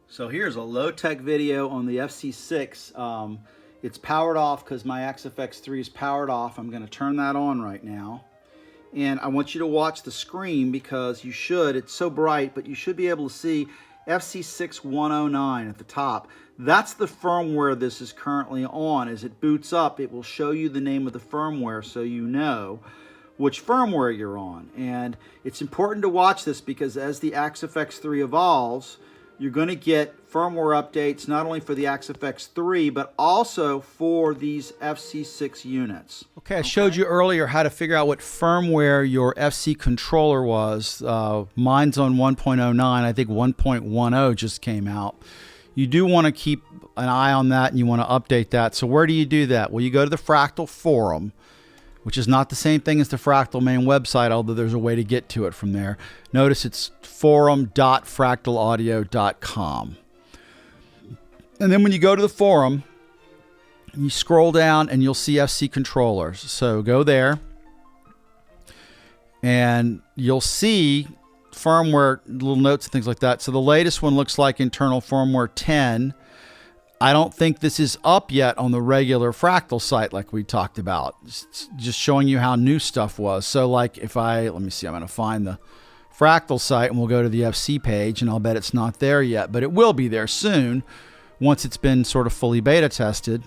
So here's a low-tech video on the FC6. It's powered off because my XFX3 is powered off. I'm going to turn that on right now. And I want you to watch the screen because you should. It's so bright, but you should be able to see FC6 109 at the top. That's the firmware this is currently on. As it boots up, it will show you the name of the firmware so you know which firmware you're on. And it's important to watch this because as the XFX3 evolves, you're going to get firmware updates not only for the XFX3 but also for these FC6 units. Okay, I showed you earlier how to figure out what firmware your FC controller was. Mine's on 1.09. I think 1.10 just came out. You do want to keep an eye on that and you want to update that. So where do you do that? Well, you go to the Fractal forum, which is not the same thing as the Fractal main website, although there's a way to get to it from there. Notice it's forum.fractalaudio.com. And then when you go to the forum, you scroll down and you'll see FC controllers. So go there and you'll see firmware, little notes and things like that. So the latest one looks like internal firmware 10. I don't think this is up yet on the regular Fractal site like we talked about. Just showing you how new stuff was. So like if let me see, I'm going to find the Fractal site and we'll go to the FC page and I'll bet it's not there yet, but it will be there soon once it's been sort of fully beta tested.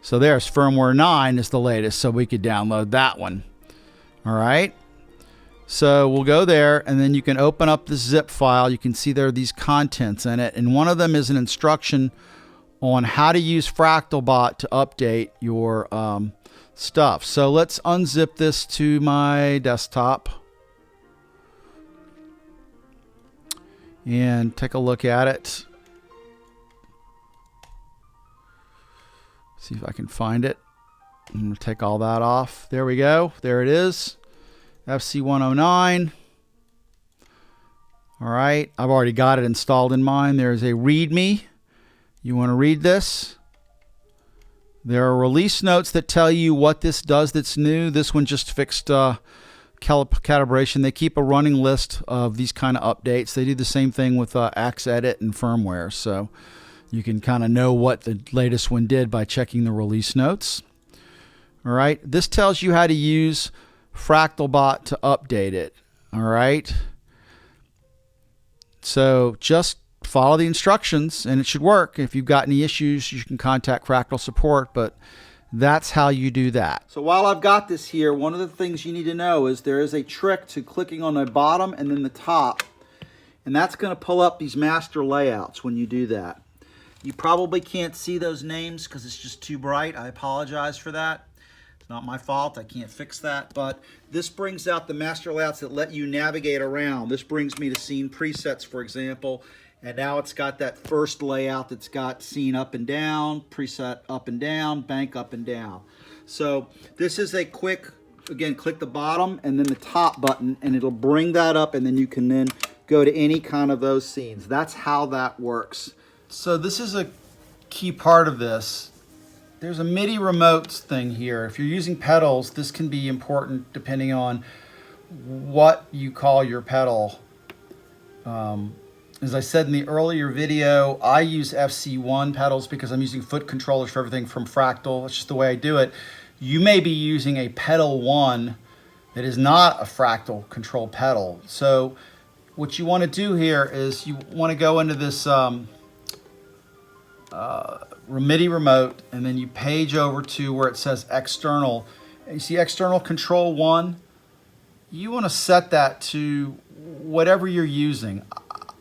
So there's firmware 9 is the latest, so we could download that one. All right. So we'll go there and then you can open up the zip file. You can see there are these contents in it. And one of them is an instruction on how to use FractalBot to update your stuff. So let's unzip this to my desktop and take a look at it. See if I can find it. I'm going to take all that off. There we go. There it is. FC109. All right. I've already got it installed in mine. There's a README. You want to read this. There are release notes that tell you what this does that's new. This one just fixed calibration. They keep a running list of these kind of updates. They do the same thing with AxEdit and firmware. So you can kind of know what the latest one did by checking the release notes. All right. This tells you how to use FractalBot to update it. All right. So just follow the instructions and it should work. If you've got any issues, you can contact Fractal support, but that's how you do that. So while I've got this here, one of the things you need to know is there is a trick to clicking on the bottom and then the top, and that's going to pull up these master layouts when you do that. You probably can't see those names because it's just too bright. I apologize for that. It's not my fault. I can't fix that. But this brings out the master layouts that let you navigate around. This brings me to scene presets, for example. And now it's got that first layout that's got scene up and down, preset up and down, bank up and down. So this is a quick, again, click the bottom and then the top button and it'll bring that up and then you can then go to any kind of those scenes. That's how that works. So this is a key part of this. There's a MIDI remotes thing here. If you're using pedals, this can be important depending on what you call your pedal. As I said in the earlier video, I use FC1 pedals because I'm using foot controllers for everything from Fractal. That's just the way I do it. You may be using a pedal 1 that is not a Fractal control pedal. So what you want to do here is you want to go into this MIDI remote and then you page over to where it says external. You see external control 1. You want to set that to whatever you're using.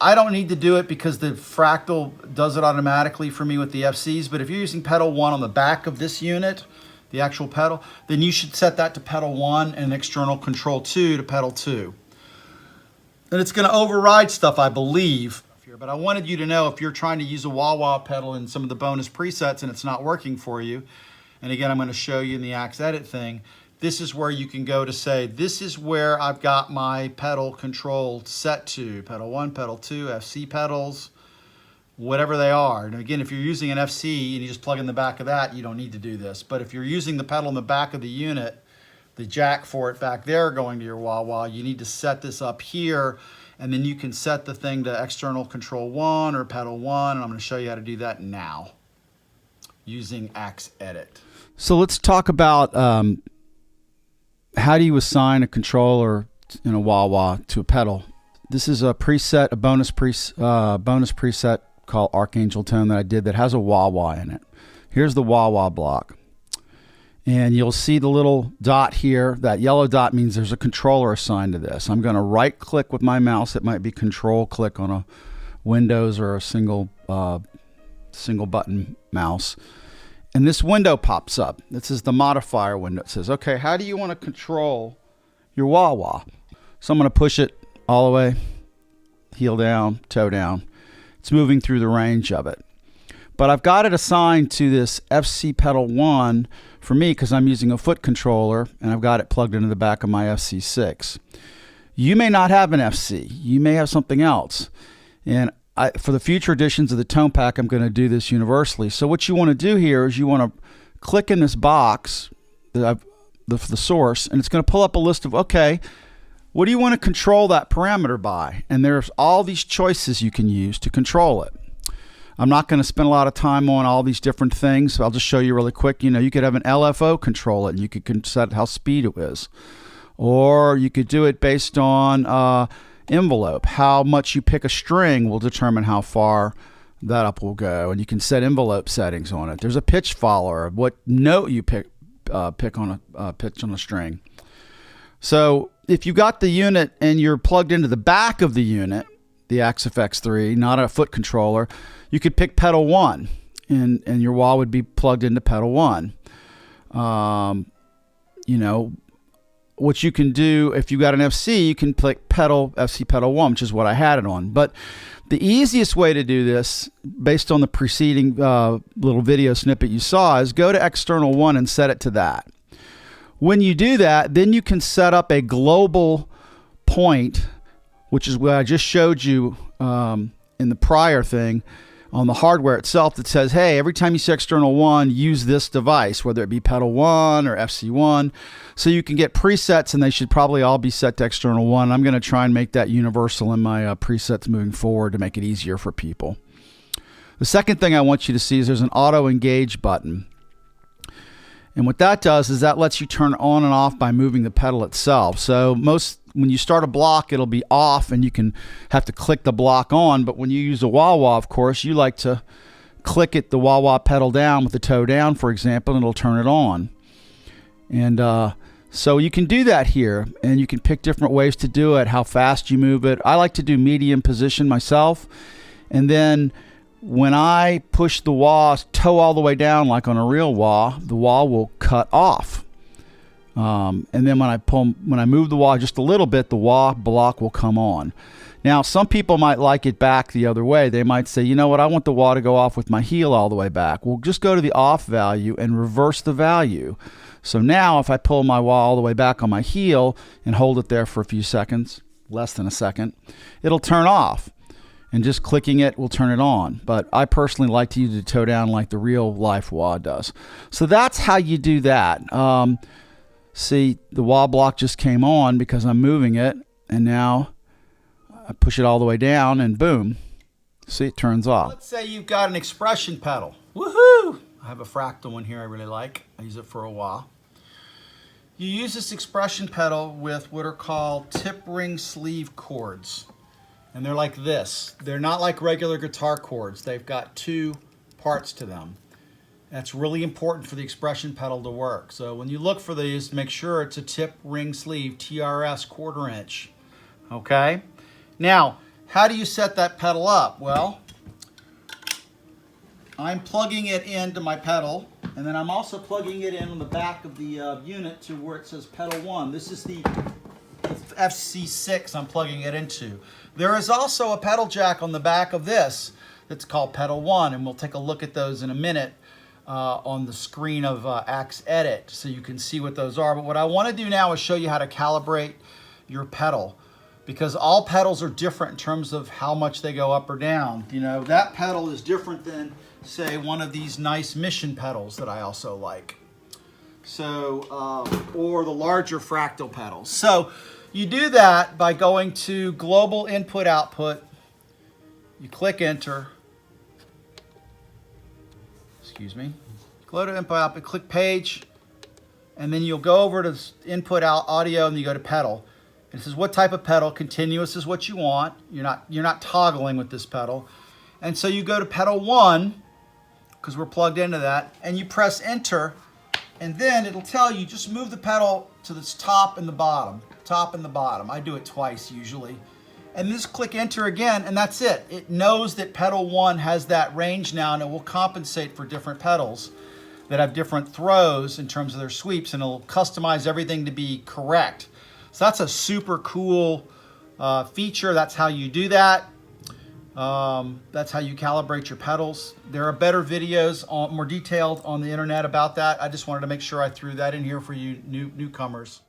I don't need to do it because the Fractal does it automatically for me with the FCs, but if you're using pedal 1 on the back of this unit, the actual pedal, then you should set that to pedal 1 and external control 2 to pedal 2. And it's going to override stuff, I believe. But I wanted you to know if you're trying to use a wah-wah pedal in some of the bonus presets and it's not working for you, and again, I'm going to show you in the AxEdit thing, this is where you can go to say, this is where I've got my pedal control set to. Pedal 1, pedal 2, FC pedals, whatever they are. And again, if you're using an FC and you just plug in the back of that, you don't need to do this. But if you're using the pedal in the back of the unit, the jack for it back there going to your wah-wah, you need to set this up here And then you can set the thing to external control 1 or pedal 1, and I'm going to show you how to do that now using Axe Edit. So let's talk about how do you assign a controller in a wah-wah to a pedal. This is a preset, a bonus preset called Archangel Tone that I did that has a wah-wah in it. Here's the wah-wah block. And you'll see the little dot here. That yellow dot means there's a controller assigned to this. I'm going to right click with my mouse. It might be control click on a Windows or a single button mouse. And this window pops up. This is the modifier window. It says, okay, how do you want to control your wah-wah? So I'm going to push it all the way, heel down, toe down. It's moving through the range of it. But I've got it assigned to this FC pedal 1 for me because I'm using a foot controller, and I've got it plugged into the back of my FC6. You may not have an FC. You may have something else. And for the future editions of the TonePack, I'm going to do this universally. So what you want to do here is you want to click in this box, the source, and it's going to pull up a list of, okay, what do you want to control that parameter by? And there's all these choices you can use to control it. I'm not going to spend a lot of time on all these different things. I'll just show you really quick. You know, you could have an LFO control it, and you could set how speed it is. Or you could do it based on envelope. How much you pick a string will determine how far that up will go. And you can set envelope settings on it. There's a pitch follower, what note you pick on a pitch on a string. So if you got the unit and you're plugged into the back of the unit, the Axe FX3, not a foot controller, you could pick pedal 1, and your wah would be plugged into pedal 1. You know, what you can do if you got an FC, you can click FC pedal 1, which is what I had it on. But the easiest way to do this, based on the preceding little video snippet you saw, is go to external 1 and set it to that. When you do that, then you can set up a global point, which is what I just showed you in the prior thing on the hardware itself, that says, hey, every time you see external 1, use this device, whether it be pedal 1 or FC1. So you can get presets, and they should probably all be set to external 1. I'm going to try and make that universal in my presets moving forward to make it easier for people. The second thing I want you to see is there's an auto engage button. And what that does is that lets you turn on and off by moving the pedal itself. So when you start a block, it'll be off and you can have to click the block on. But when you use a wah-wah, of course, you like to click the wah-wah pedal down with the toe down, for example, and it'll turn it on. And so you can do that here, and you can pick different ways to do it, how fast you move it. I like to do medium position myself. And then when I push the wah toe all the way down, like on a real wah, the wah will cut off. And then when I move the wah just a little bit, the wah block will come on. Now, some people might like it back the other way. They might say, you know what, I want the wah to go off with my heel all the way back. Well, just go to the off value and reverse the value. So now if I pull my wah all the way back on my heel and hold it there for a few seconds, less than a second, it'll turn off. And just clicking it will turn it on. But I personally like to use the toe down like the real life wah does. So that's how you do that. See, the wah block just came on because I'm moving it, and now I push it all the way down, and boom. See, it turns off. Let's say you've got an expression pedal. Woohoo! I have a Fractal one here I really like. I use it for a wah. You use this expression pedal with what are called tip ring sleeve chords. And they're like this. They're not like regular guitar chords. They've got two parts to them. That's really important for the expression pedal to work. So when you look for these, make sure it's a tip ring sleeve, TRS 1/4 inch. Okay? Now, how do you set that pedal up? Well, I'm plugging it into my pedal, and then I'm also plugging it in on the back of the unit to where it says pedal 1. This is the FC6 I'm plugging it into. There is also a pedal jack on the back of this that's called pedal 1, and we'll take a look at those in a minute on the screen of Axe Edit so you can see what those are. But what I want to do now is show you how to calibrate your pedal, because all pedals are different in terms of how much they go up or down. You know, that pedal is different than, say, one of these nice Mission pedals that I also like. So, or the larger Fractal pedals. So, You do that by going to Global Input Output. You click Enter. Excuse me. Go to Input Output, click Page, and then you'll go over to Input Audio, and you go to Pedal. And it says what type of pedal. Continuous is what you want. You're not toggling with this pedal. And so you go to Pedal 1, because we're plugged into that, and you press Enter, and then it'll tell you just move the pedal to the top and the bottom. Top and the bottom. I do it twice usually. And just click Enter again, and that's it. It knows that pedal 1 has that range now, and it will compensate for different pedals that have different throws in terms of their sweeps, and it'll customize everything to be correct. So that's a super cool feature. That's how you do that. That's how you calibrate your pedals. There are better videos, more detailed on the internet about that. I just wanted to make sure I threw that in here for you newcomers.